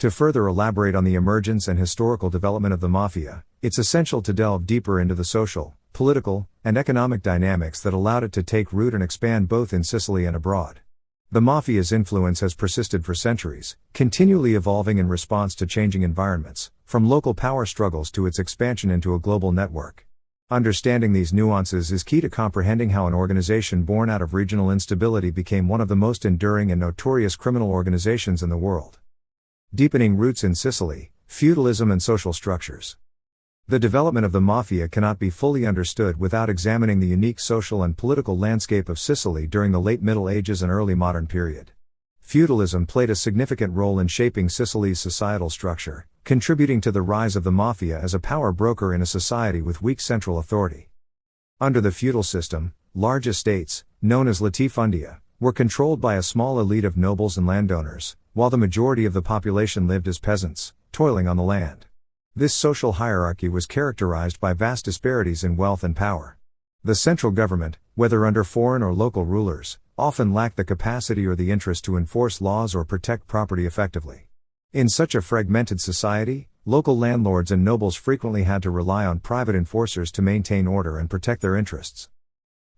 To further elaborate on the emergence and historical development of the Mafia, it's essential to delve deeper into the social, political, and economic dynamics that allowed it to take root and expand both in Sicily and abroad. The Mafia's influence has persisted for centuries, continually evolving in response to changing environments, from local power struggles to its expansion into a global network. Understanding these nuances is key to comprehending how an organization born out of regional instability became one of the most enduring and notorious criminal organizations in the world. Deepening roots in Sicily, feudalism and social structures. The development of the Mafia cannot be fully understood without examining the unique social and political landscape of Sicily during the late Middle Ages and early modern period. Feudalism played a significant role in shaping Sicily's societal structure, contributing to the rise of the Mafia as a power broker in a society with weak central authority. Under the feudal system, large estates, known as latifundia, were controlled by a small elite of nobles and landowners, while the majority of the population lived as peasants, toiling on the land. This social hierarchy was characterized by vast disparities in wealth and power. The central government, whether under foreign or local rulers, often lacked the capacity or the interest to enforce laws or protect property effectively. In such a fragmented society, local landlords and nobles frequently had to rely on private enforcers to maintain order and protect their interests.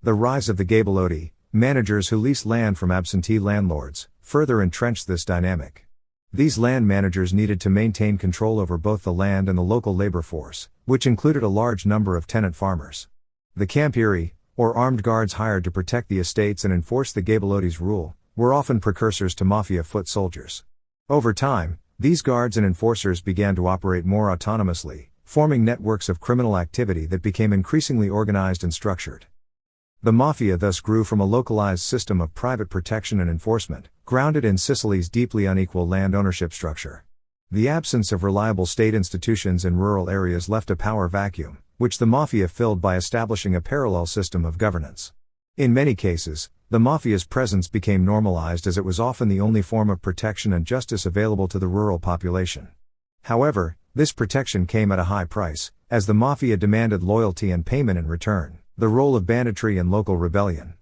The rise of the gabelotti, managers who leased land from absentee landlords, further entrenched this dynamic. These land managers needed to maintain control over both the land and the local labor force, which included a large number of tenant farmers. The campieri, or armed guards hired to protect the estates and enforce the gabelotti's rule, were often precursors to Mafia foot soldiers. Over time, these guards and enforcers began to operate more autonomously, forming networks of criminal activity that became increasingly organized and structured. The Mafia thus grew from a localized system of private protection and enforcement, grounded in Sicily's deeply unequal land ownership structure. The absence of reliable state institutions in rural areas left a power vacuum, which the Mafia filled by establishing a parallel system of governance. In many cases, the Mafia's presence became normalized as it was often the only form of protection and justice available to the rural population. However, this protection came at a high price, as the Mafia demanded loyalty and payment in return. The role of banditry and local rebellion.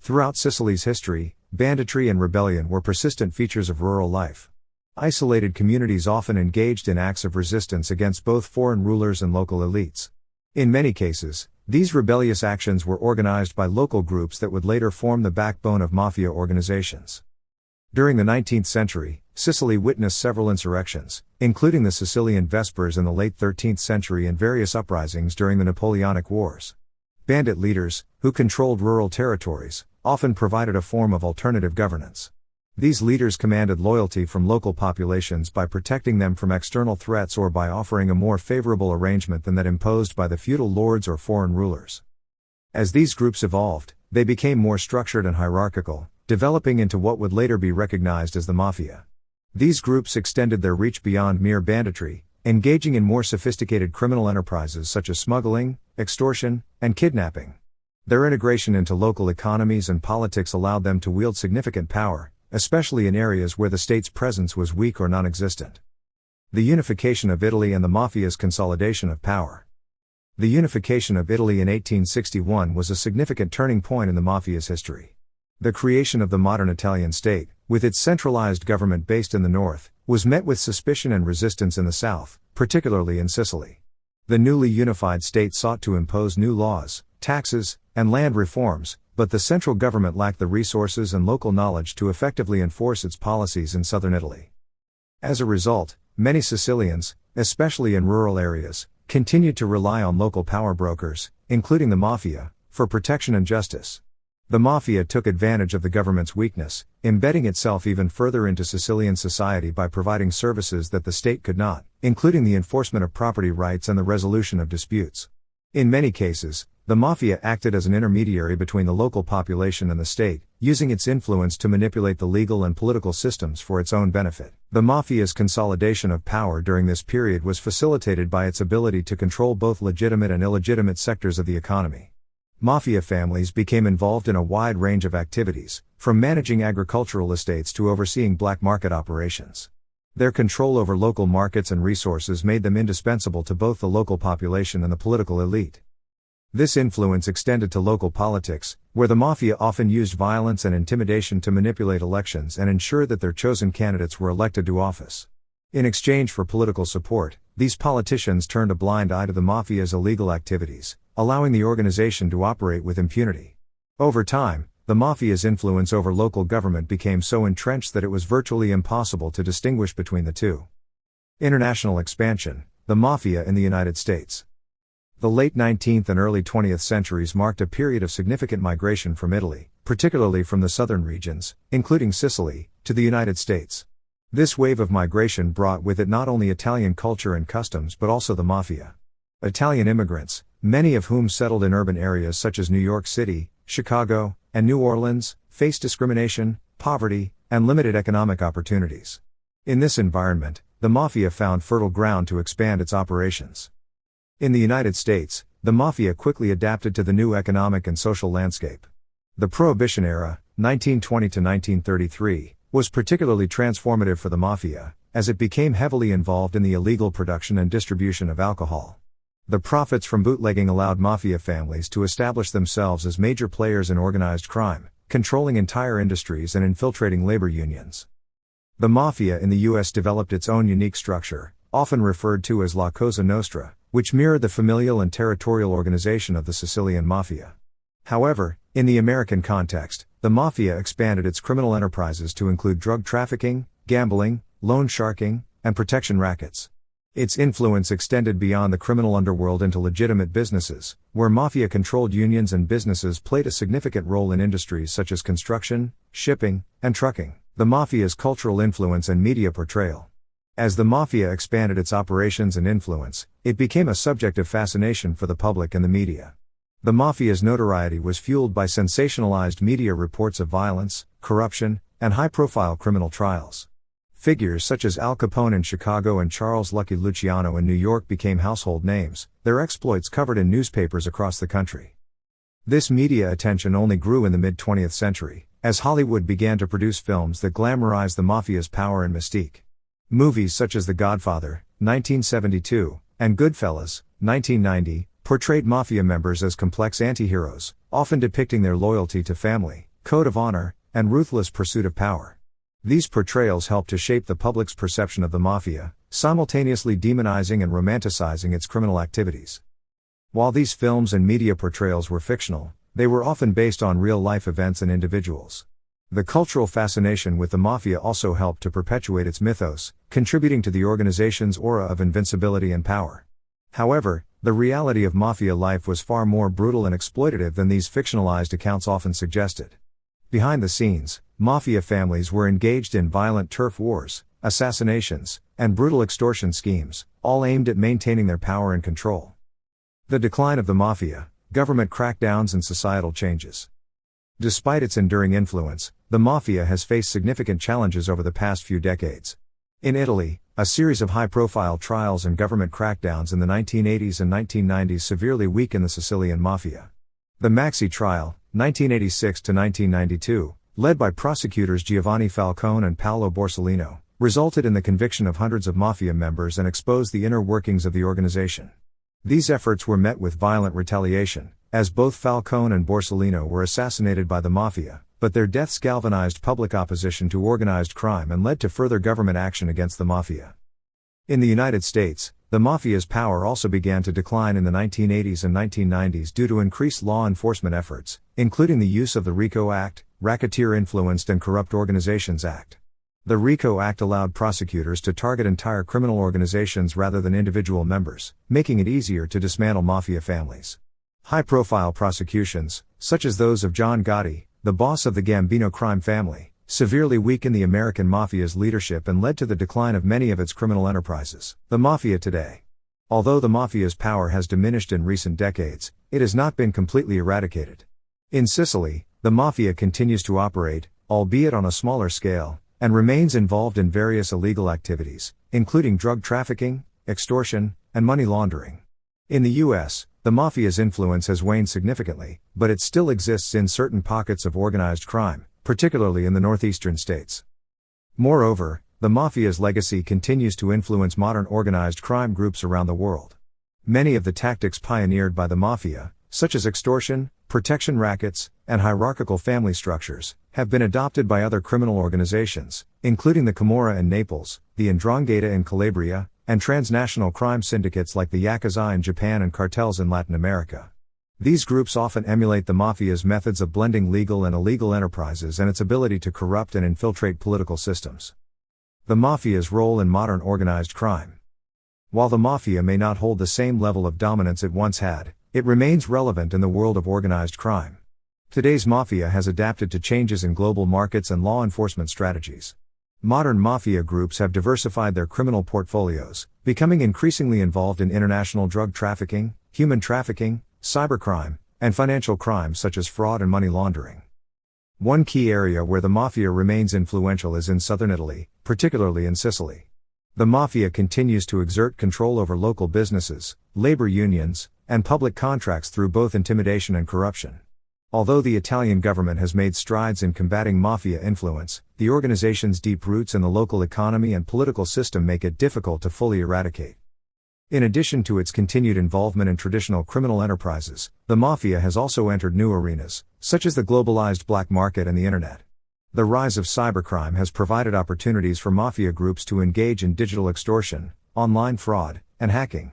Throughout Sicily's history, banditry and rebellion were persistent features of rural life. Isolated communities often engaged in acts of resistance against both foreign rulers and local elites. In many cases, these rebellious actions were organized by local groups that would later form the backbone of Mafia organizations. During the 19th century, Sicily witnessed several insurrections, including the Sicilian Vespers in the late 13th century and various uprisings during the Napoleonic Wars. Bandit leaders, who controlled rural territories, often provided a form of alternative governance. These leaders commanded loyalty from local populations by protecting them from external threats or by offering a more favorable arrangement than that imposed by the feudal lords or foreign rulers. As these groups evolved, they became more structured and hierarchical, developing into what would later be recognized as the Mafia. These groups extended their reach beyond mere banditry, engaging in more sophisticated criminal enterprises such as smuggling, extortion, and kidnapping. Their integration into local economies and politics allowed them to wield significant power, especially in areas where the state's presence was weak or non-existent. The unification of Italy and the Mafia's consolidation of power. The unification of Italy in 1861 was a significant turning point in the Mafia's history. The creation of the modern Italian state, with its centralized government based in the north, was met with suspicion and resistance in the south, particularly in Sicily. The newly unified state sought to impose new laws, taxes, and land reforms, but the central government lacked the resources and local knowledge to effectively enforce its policies in southern Italy. As a result, many Sicilians, especially in rural areas, continued to rely on local power brokers, including the Mafia, for protection and justice. The Mafia took advantage of the government's weakness, embedding itself even further into Sicilian society by providing services that the state could not, including the enforcement of property rights and the resolution of disputes. In many cases, the Mafia acted as an intermediary between the local population and the state, using its influence to manipulate the legal and political systems for its own benefit. The Mafia's consolidation of power during this period was facilitated by its ability to control both legitimate and illegitimate sectors of the economy. Mafia families became involved in a wide range of activities, from managing agricultural estates to overseeing black market operations. Their control over local markets and resources made them indispensable to both the local population and the political elite. This influence extended to local politics, where the Mafia often used violence and intimidation to manipulate elections and ensure that their chosen candidates were elected to office. In exchange for political support, these politicians turned a blind eye to the Mafia's illegal activities, allowing the organization to operate with impunity. Over time, the Mafia's influence over local government became so entrenched that it was virtually impossible to distinguish between the two. International expansion. The Mafia in the United States. The late 19th and early 20th centuries marked a period of significant migration from Italy, particularly from the southern regions, including Sicily, to the United States. This wave of migration brought with it not only Italian culture and customs but also the Mafia. Italian immigrants, many of whom settled in urban areas such as New York City, Chicago, and New Orleans, faced discrimination, poverty, and limited economic opportunities. In this environment, the Mafia found fertile ground to expand its operations. In the United States, the Mafia quickly adapted to the new economic and social landscape. The Prohibition era, 1920 to 1933, was particularly transformative for the Mafia, as it became heavily involved in the illegal production and distribution of alcohol. The profits from bootlegging allowed Mafia families to establish themselves as major players in organized crime, controlling entire industries and infiltrating labor unions. The Mafia in the U.S. developed its own unique structure, often referred to as La Cosa Nostra, which mirrored the familial and territorial organization of the Sicilian Mafia. However, in the American context, the Mafia expanded its criminal enterprises to include drug trafficking, gambling, loan sharking, and protection rackets. Its influence extended beyond the criminal underworld into legitimate businesses, where Mafia-controlled unions and businesses played a significant role in industries such as construction, shipping, and trucking. The Mafia's cultural influence and media portrayal. As the Mafia expanded its operations and influence, it became a subject of fascination for the public and the media. The Mafia's notoriety was fueled by sensationalized media reports of violence, corruption, and high-profile criminal trials. Figures such as Al Capone in Chicago and Charles Lucky Luciano in New York became household names, their exploits covered in newspapers across the country. This media attention only grew in the mid-20th century, as Hollywood began to produce films that glamorized the Mafia's power and mystique. Movies such as The Godfather, 1972, and Goodfellas, 1990, portrayed Mafia members as complex anti-heroes, often depicting their loyalty to family, code of honor, and ruthless pursuit of power. These portrayals helped to shape the public's perception of the Mafia, simultaneously demonizing and romanticizing its criminal activities. While these films and media portrayals were fictional, they were often based on real-life events and individuals. The cultural fascination with the Mafia also helped to perpetuate its mythos, contributing to the organization's aura of invincibility and power. However, the reality of Mafia life was far more brutal and exploitative than these fictionalized accounts often suggested. Behind the scenes, Mafia families were engaged in violent turf wars, assassinations, and brutal extortion schemes, all aimed at maintaining their power and control. The decline of the Mafia, government crackdowns and societal changes. Despite its enduring influence, the Mafia has faced significant challenges over the past few decades. In Italy, a series of high-profile trials and government crackdowns in the 1980s and 1990s severely weakened the Sicilian Mafia. The Maxi trial, 1986 to 1992, led by prosecutors Giovanni Falcone and Paolo Borsellino, resulted in the conviction of hundreds of Mafia members and exposed the inner workings of the organization. These efforts were met with violent retaliation, as both Falcone and Borsellino were assassinated by the Mafia, but their deaths galvanized public opposition to organized crime and led to further government action against the Mafia. In the United States, the Mafia's power also began to decline in the 1980s and 1990s due to increased law enforcement efforts, including the use of the RICO Act, Racketeer-Influenced and Corrupt Organizations Act. The RICO Act allowed prosecutors to target entire criminal organizations rather than individual members, making it easier to dismantle Mafia families. High-profile prosecutions, such as those of John Gotti, the boss of the Gambino crime family, severely weakened the American Mafia's leadership and led to the decline of many of its criminal enterprises. The Mafia today. Although the Mafia's power has diminished in recent decades, it has not been completely eradicated. In Sicily, the Mafia continues to operate, albeit on a smaller scale, and remains involved in various illegal activities, including drug trafficking, extortion, and money laundering. In the U.S., the Mafia's influence has waned significantly, but it still exists in certain pockets of organized crime, particularly in the northeastern states. Moreover, the Mafia's legacy continues to influence modern organized crime groups around the world. Many of the tactics pioneered by the Mafia, such as extortion, protection rackets, and hierarchical family structures, have been adopted by other criminal organizations, including the Camorra in Naples, the 'Ndrangheta in Calabria, and transnational crime syndicates like the Yakuza in Japan and cartels in Latin America. These groups often emulate the Mafia's methods of blending legal and illegal enterprises and its ability to corrupt and infiltrate political systems. The Mafia's role in modern organized crime. While the Mafia may not hold the same level of dominance it once had, it remains relevant in the world of organized crime. Today's Mafia has adapted to changes in global markets and law enforcement strategies. Modern Mafia groups have diversified their criminal portfolios, becoming increasingly involved in international drug trafficking, human trafficking, cybercrime, and financial crimes such as fraud and money laundering. One key area where the Mafia remains influential is in southern Italy, particularly in Sicily. The Mafia continues to exert control over local businesses, labor unions, and public contracts through both intimidation and corruption. Although the Italian government has made strides in combating Mafia influence, the organization's deep roots in the local economy and political system make it difficult to fully eradicate. In addition to its continued involvement in traditional criminal enterprises, the Mafia has also entered new arenas, such as the globalized black market and the Internet. The rise of cybercrime has provided opportunities for Mafia groups to engage in digital extortion, online fraud, and hacking.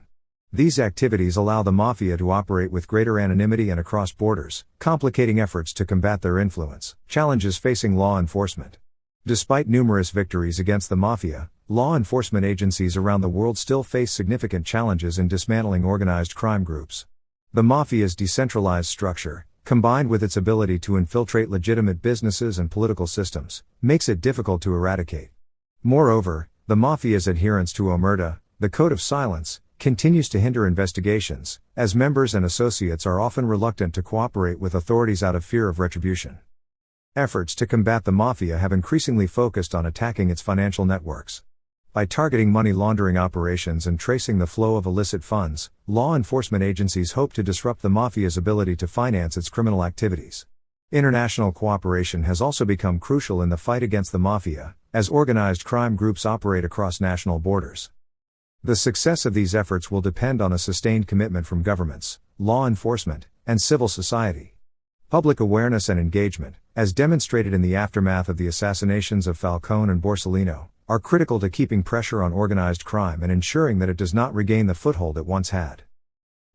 These activities allow the Mafia to operate with greater anonymity and across borders, complicating efforts to combat their influence. Challenges facing law enforcement. Despite numerous victories against the Mafia, law enforcement agencies around the world still face significant challenges in dismantling organized crime groups. The Mafia's decentralized structure, combined with its ability to infiltrate legitimate businesses and political systems, makes it difficult to eradicate. Moreover, the Mafia's adherence to Omerta, the code of silence, continues to hinder investigations, as members and associates are often reluctant to cooperate with authorities out of fear of retribution. Efforts to combat the Mafia have increasingly focused on attacking its financial networks. By targeting money laundering operations and tracing the flow of illicit funds, law enforcement agencies hope to disrupt the Mafia's ability to finance its criminal activities. International cooperation has also become crucial in the fight against the Mafia, as organized crime groups operate across national borders. The success of these efforts will depend on a sustained commitment from governments, law enforcement, and civil society. Public awareness and engagement, as demonstrated in the aftermath of the assassinations of Falcone and Borsellino, are critical to keeping pressure on organized crime and ensuring that it does not regain the foothold it once had.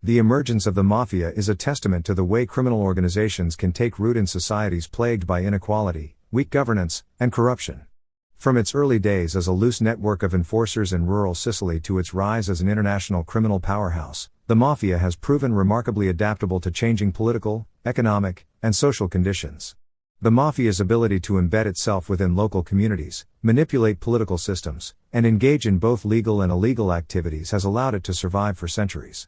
The emergence of the Mafia is a testament to the way criminal organizations can take root in societies plagued by inequality, weak governance, and corruption. From its early days as a loose network of enforcers in rural Sicily to its rise as an international criminal powerhouse, the Mafia has proven remarkably adaptable to changing political, economic, and social conditions. The Mafia's ability to embed itself within local communities, manipulate political systems, and engage in both legal and illegal activities has allowed it to survive for centuries.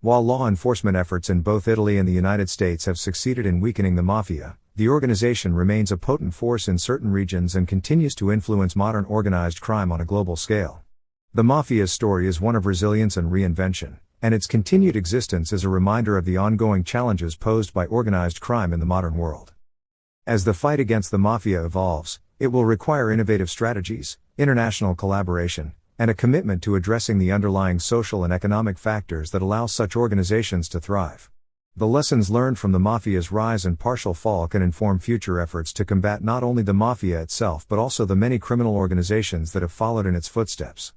While law enforcement efforts in both Italy and the United States have succeeded in weakening the Mafia, the organization remains a potent force in certain regions and continues to influence modern organized crime on a global scale. The Mafia's story is one of resilience and reinvention, and its continued existence is a reminder of the ongoing challenges posed by organized crime in the modern world. As the fight against the Mafia evolves, it will require innovative strategies, international collaboration, and a commitment to addressing the underlying social and economic factors that allow such organizations to thrive. The lessons learned from the Mafia's rise and partial fall can inform future efforts to combat not only the Mafia itself but also the many criminal organizations that have followed in its footsteps.